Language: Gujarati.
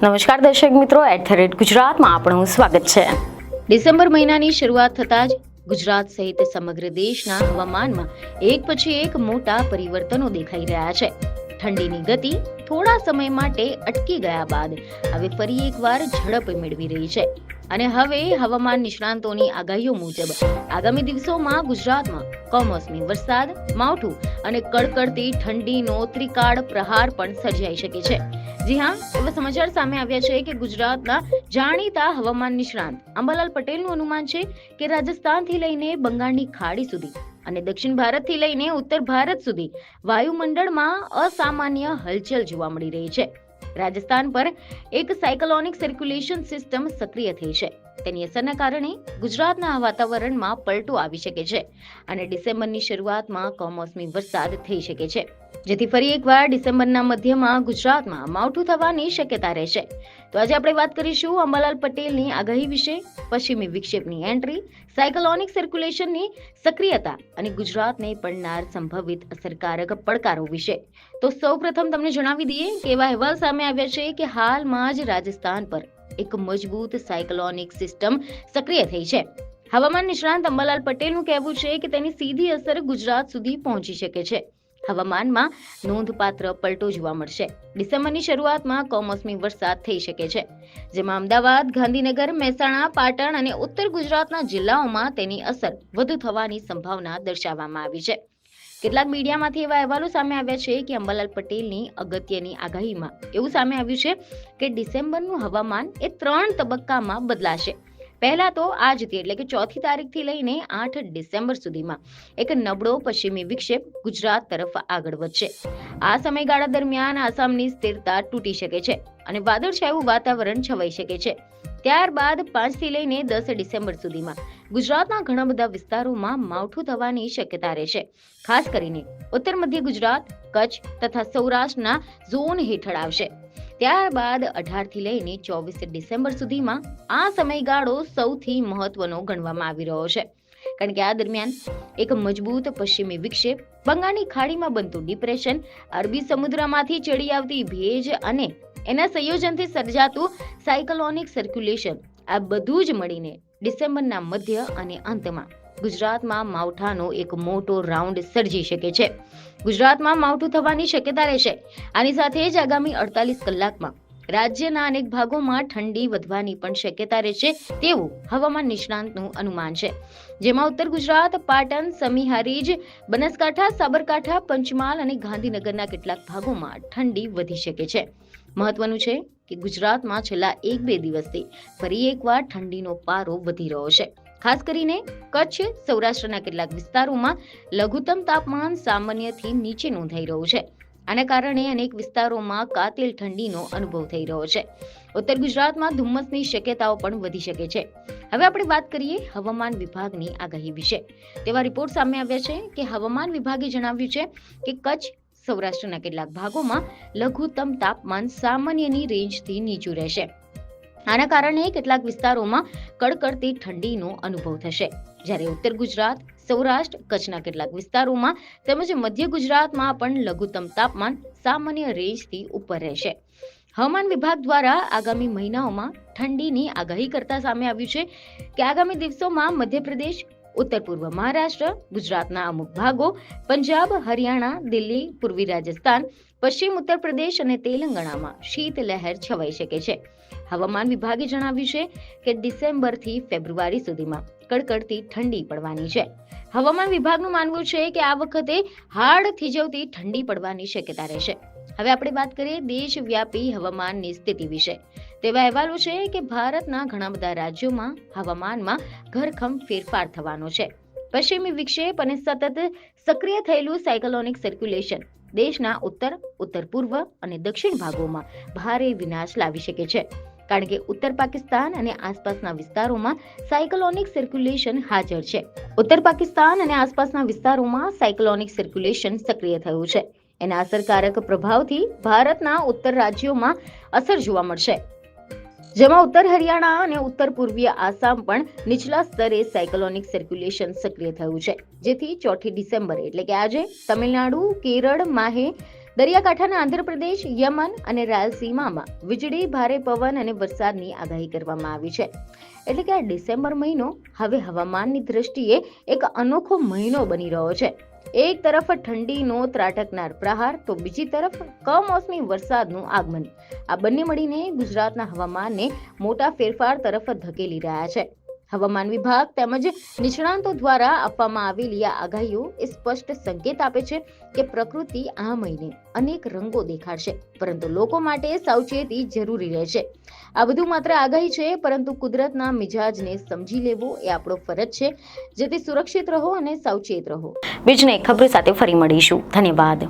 નમસ્કાર દર્શક મિત્રો, @ગુજરાતમાં આપણું સ્વાગત છે। ડિસેમ્બર મહિનાની શરૂઆત થતાં જ ગુજરાત સહિત સમગ્ર દેશના હવામાનમાં એક પછી એક મોટા પરિવર્તનો દેખાઈ રહ્યા છે। ઠંડીની ગતિ થોડા સમય માટે અટકી ગયા બાદ હવે ફરી એકવાર ઝડપ મેળવી રહી છે અને હવે હવામાન નિષ્ણાંતોની આગાહીઓ મુજબ આગામી દિવસોમાં ગુજરાતમાં કમોસમી વરસાદ, માવઠું અને કડકડતી ઠંડીનો ત્રિકાળ પ્રહાર પણ સર્જાઈ શકે છે। જી હા, એવા સમાચાર સામે આવ્યા છે કે ગુજરાતના જાણીતા હવામાન નિષ્ણાંત અંબાલાલ પટેલનું અનુમાન છે કે રાજસ્થાનથી લઈને બંગાળની ખાડી સુધી અને દક્ષિણ ભારતથી લઈને ઉત્તર ભારત સુધી વાયુમંડળમાં અસામાન્ય હલચલ જોવા મળી રહી છે। રાજસ્થાન પર એક સાયક્લોનિક સર્ક્યુલેશન સિસ્ટમ સક્રિય થઈ છે। તેની અસરના કારણે ગુજરાતના વાતાવરણમાં પલટો આવી શકે છે અને ડિસેમ્બરની શરૂઆતમાં કમોસમી વરસાદ થઈ શકે છે, જેથી ફરી એકવાર ડિસેમ્બરના મધ્યમાં ગુજરાતમાં માવઠું થવાની શક્યતા રહેશે। તો આજે આપણે વાત કરીશું અંબાલાલ પટેલની આગાહી વિશે, પશ્ચિમી વિક્ષેપની એન્ટ્રી, સાયક્લોનિક સર્ક્યુલેશનની સક્રિયતા અને ગુજરાતને પડનાર સંભવિત અસરકારક પડકારો વિશે। તો સૌપ્રથમ તમને જણાવી દઈએ કે એવા અહેવાલ સામે આવ્યા છે કે હાલમાં જ રાજસ્થાન પર એક મજબૂત સાયક્લોનિક સિસ્ટમ સક્રિય થઈ છે। હવામાન નિષ્ણાંત અંબાલાલ પટેલનું કહેવું છે કે તેની સીધી અસર ગુજરાત સુધી પહોંચી શકે છે। હવામાનમાં નોંધપાત્ર પલટો જોવા મળશે। ડિસેમ્બરની શરૂઆતમાં કમોસમી વરસાદ થઈ શકે છે, જેમાં અમદાવાદ, ગાંધીનગર, મહેસાણા, પાટણ અને ઉત્તર ગુજરાતના જિલ્લાઓમાં તેની અસર વધુ થવાની સંભાવના દર્શાવવામાં આવી છે। કેટલાક મીડિયામાંથી એવા અહેવાલો સામે આવ્યા છે કે અંબાલાલ પટેલની અગત્યની આગાહીમાં એવું સામે આવ્યું છે કે ડિસેમ્બરનું હવામાન એ 3 તબક્કામાં બદલાશે। પહેલા તો આજથી એટલે કે 4મી તારીખથી લઈને 8 ડિસેમ્બર સુધીમાં એક નબળો પશ્ચિમી વિક્ષેપ ગુજરાત તરફ આગળ વધશે। આ સમયગાળા દરમિયાન આસામની સ્થિરતા તૂટી શકે છે અને વાદળછાયું વાતાવરણ છવાઈ શકે છે। ત્યારબાદ 5 થી લઈને 10 ડિસેમ્બર સુધીમાં ગુજરાતના ઘણા બધા વિસ્તારોમાં માવઠું થવાની શક્યતા રહેશે। ખાસ કરીને ઉત્તર મધ્ય ગુજરાત, કચ્છ તથા સૌરાષ્ટ્રના ઝોન હેઠળ આવશે। ત્યારબાદ 18 થી લઈને 24 ડિસેમ્બર સુધીમાં આ સમયગાળો સૌથી મહત્વનો ગણવામાં આવી રહ્યો છે, કારણ કે આ દરમિયાન એક મજબૂત પશ્ચિમી વિક્ષેપ, બંગાળની ખાડીમાં બનતું ડિપ્રેશન, અરબી સમુદ્રમાંથી ચડી આવતી ભેજ અને એના સંયોજનથી સર્જાતું સાયક્લોનિક સર્ક્યુલેશન, આ બધું જ મળીને ડિસેમ્બરના મધ્ય અને અંતમાં ગુજરાતમાં માવઠાનો એક મોટો રાઉન્ડ સર્જી શકે છે। ગુજરાતમાં માવઠું થવાની શક્યતા રહેશે। આની સાથે જ આગામી 48 કલાકમાં રાજ્યના અનેક ભાગોમાં ઠંડી વધવાની પણ શક્યતા રહેશે તેવું હવામાન નિષ્ણાંતનું અનુમાન છે, જેમાં ઉત્તર ગુજરાત, પાટણ, સમી હારીજ, બનાસકાંઠા, સાબરકાંઠા, પંચમહાલ અને ગાંધીનગરના કેટલાક ભાગોમાં ઠંડી વધી શકે છે। મહત્વનું છે કે ગુજરાતમાં છેલ્લા 1-2 દિવસથી ફરી એકવાર ઠંડીનો પારો વધી રહ્યો છે। ખાસ કરીને કચ્છ, સૌરાષ્ટ્રના કેટલાક વિસ્તારોમાં લઘુત્તમ તાપમાન સામાન્યથી નીચે નોંધાઈ રહ્યું છે। આના કારણે અનેક વિસ્તારોમાં કાતિલ ઠંડીનો અનુભવ થઈ રહ્યો છે। ઉત્તર ગુજરાતમાં ધુમ્મસની શક્યતાઓ પણ વધી શકે છે। હવે આપણે વાત કરીએ હવામાન વિભાગની આગાહી વિશે। તેવા રિપોર્ટ સામે આવ્યા છે કે હવામાન વિભાગે જણાવ્યું છે કે કચ્છ, સૌરાષ્ટ્રના કેટલાક ભાગોમાં લઘુત્તમ તાપમાન સામાન્યની રેન્જથી નીચું રહેશે। આના કારણે કેટલાક વિસ્તારોમાં કડકડતી ઠંડીનો અનુભવ થશે, જ્યારે ઉત્તર ગુજરાત, સૌરાષ્ટ્ર, કચ્છના કેટલાક વિસ્તારોમાં તેમજ મધ્ય ગુજરાતમાં પણ લઘુત્તમ તાપમાન સામાન્ય રેન્જથી ઉપર રહેશે। હવામાન વિભાગ દ્વારા આગામી મહિનાઓમાં ઠંડીની આગાહી કરતા સામે આવ્યું છે કે આગામી દિવસોમાં મધ્યપ્રદેશ, ઉત્તર પૂર્વ મહારાષ્ટ્ર, ગુજરાતના અમુક ભાગો, પંજાબ, હરિયાણા, દિલ્હી, પૂર્વી રાજસ્થાન, પશ્ચિમ ઉત્તર પ્રદેશ અને તેલંગાણામાં શીત લહેર છવાઈ શકે છે। હવામાન વિભાગે જણાવ્યું છે કે ડિસેમ્બરથી ફેબ્રુઆરી સુધીમાં કડકડતી ઠંડી પડવાની છે। હવામાન વિભાગનું માનવું છે કે આ વખતે હાડ થીજવતી ઠંડી પડવાની શક્યતા રહેશે। હવે આપણે વાત કરીએ દેશવ્યાપી હવામાનની સ્થિતિ વિશે। તેવા અહેવાલો છે કે ભારતના ઘણા બધા રાજ્યોમાં હવામાનમાં ઘરખમ ફેરફાર થવાનો છે। પશ્ચિમી વિક્ષેપ અને સતત સક્રિય થયેલું સાયક્લોનિક સર્ક્યુલેશન દેશના ઉત્તર, ઉત્તર પૂર્વ અને દક્ષિણ ભાગોમાં ભારે વિનાશ લાવી શકે છે, કારણ કે ઉત્તર પાકિસ્તાન અને આસપાસના વિસ્તારોમાં સાયક્લોનિક સર્ક્યુલેશન હાજર છે। ઉત્તર પાકિસ્તાન અને આસપાસના વિસ્તારોમાં સાયક્લોનિક સર્ક્યુલેશન સક્રિય થયું છે। એના અસરકારક પ્રભાવથી ભારતના ઉત્તર રાજ્યોમાં અસર જોવા મળશે, જેમાં ઉત્તર હરિયાણા અને ઉત્તર પૂર્વીય આસામ પણ નીચલા સ્તરે સાયક્લોનિક સર્ક્યુલેશન સક્રિય થયું છે, જેથી 4મી ડિસેમ્બરે એટલે કે આજે તમિલનાડુ, કેરળ, માહે, દરિયાકાંઠાના આંધ્રપ્રદેશ, યમન અને રાયલસીમામાં વીજળી, ભારે પવન અને વરસાદની આગાહી કરવામાં આવી છે. એટલે કે આ ડિસેમ્બર મહિનો હવે હવામાનની દ્રષ્ટિએ એક અનોખો મહિનો બની રહ્યો છે. એક તરફ ઠંડીનો ત્રાટકનાર પ્રહાર તો બીજી તરફ કમોસમી વરસાદનું આગમન. આ બંને મળીને ગુજરાતના હવામાનને મોટા ફેરફાર તરફ ધકેલી રહ્યા છે. હવામાન વિભાગ તેમજ નિષ્ણાંતો દ્વારા આપવામાં આવેલી આ આગાહીઓ એ સ્પષ્ટ સંકેત આપે છે કે પ્રકૃતિ આ મહિને અનેક રંગો દેખાડશે, પરંતુ લોકો માટે સાવચેતી જરૂરી રહેશે. આ બધું માત્ર આગાહી છે, પરંતુ કુદરતના મિજાજને સમજી લેવો એ આપણો ફરજ છે. જેથી સુરક્ષિત રહો અને સાવચેત રહો. બીજને ખબર સાથે ફરી મળીશું. ધન્યવાદ.